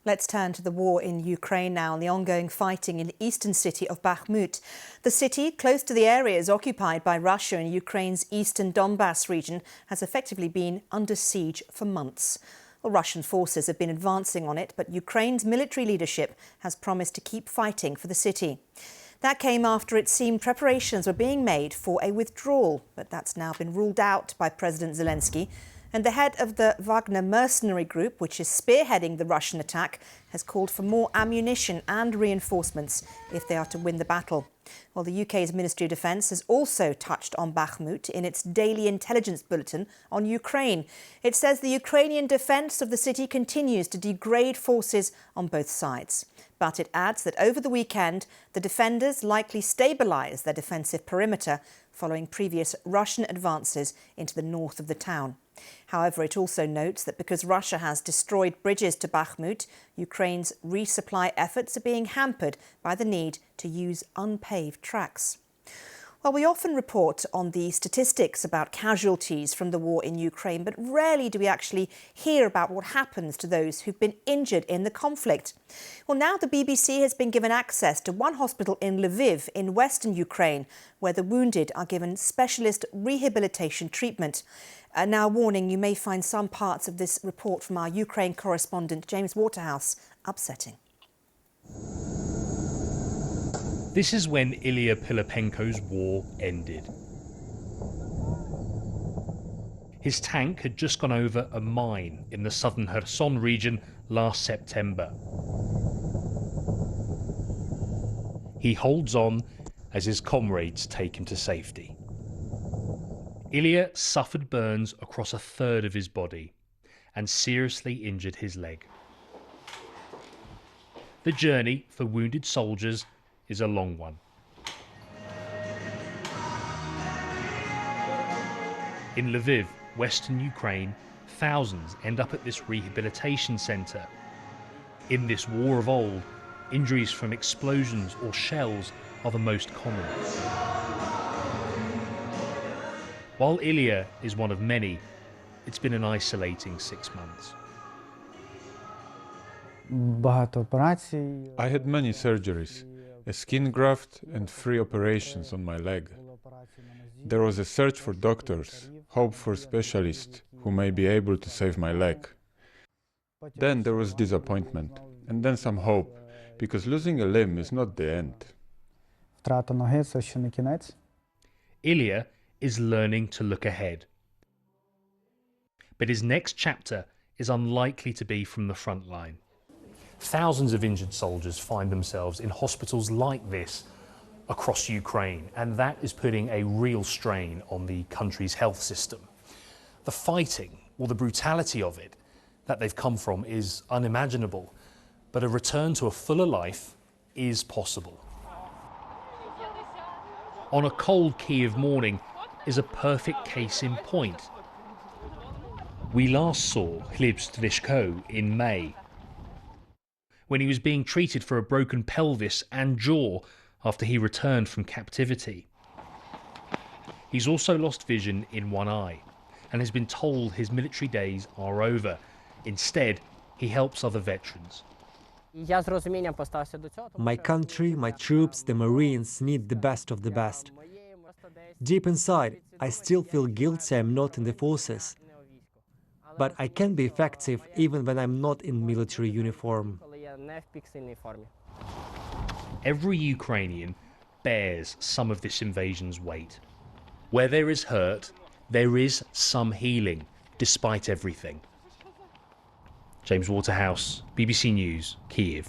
Let's turn to the war in Ukraine now and the ongoing fighting in the eastern city of Bakhmut. The city, close to the areas occupied by Russia in Ukraine's eastern Donbass region, has effectively been under siege for months. Well, Russian forces have been advancing on it, but Ukraine's military leadership has promised to keep fighting for the city. That came after it seemed preparations were being made for a withdrawal, but that's now been ruled out by President Zelensky. And the head of the Wagner mercenary group, which is spearheading the Russian attack, has called for more ammunition and reinforcements if they are to win the battle. Well, the UK's Ministry of Defence has also touched on Bakhmut in its daily intelligence bulletin on Ukraine. It says the Ukrainian defence of the city continues to degrade forces on both sides. But it adds that over the weekend, the defenders likely stabilise their defensive perimeter following previous Russian advances into the north of the town. However, it also notes that because Russia has destroyed bridges to Bakhmut, Ukraine's resupply efforts are being hampered by the need to use unpaved tracks. Well, we often report on the statistics about casualties from the war in Ukraine, but rarely do we actually hear about what happens to those who've been injured in the conflict. Well, now the BBC has been given access to one hospital in Lviv in western Ukraine, where the wounded are given specialist rehabilitation treatment. Now, warning, you may find some parts of this report from our Ukraine correspondent, James Waterhouse, upsetting. This is when Ilya Pilipenko's war ended. His tank had just gone over a mine in the southern Kherson region last September. He holds on as his comrades take him to safety. Ilya suffered burns across a third of his body and seriously injured his leg. The journey for wounded soldiers is a long one. In Lviv, western Ukraine, thousands end up at this rehabilitation centre. In this war of old, injuries from explosions or shells are the most common. While Ilya is one of many, it's been an isolating 6 months. I had many surgeries, a skin graft and 3 operations on my leg. There was a search for doctors, hope for specialists who may be able to save my leg. Then there was disappointment, and then some hope, because losing a limb is not the end. Ilya is learning to look ahead. But his next chapter is unlikely to be from the front line. Thousands of injured soldiers find themselves in hospitals like this across Ukraine, and that is putting a real strain on the country's health system. The fighting, or the brutality of it, that they've come from is unimaginable, but a return to a fuller life is possible. On a cold Kyiv morning is a perfect case in point. We last saw Hlib in May, when he was being treated for a broken pelvis and jaw after he returned from captivity. He's also lost vision in one eye and has been told his military days are over. Instead, he helps other veterans. My country, my troops, the Marines need the best of the best. Deep inside, I still feel guilty I'm not in the forces. But I can be effective even when I'm not in military uniform. Every Ukrainian bears some of this invasion's weight. Where there is hurt, there is some healing, despite everything. James Waterhouse, BBC News, Kyiv.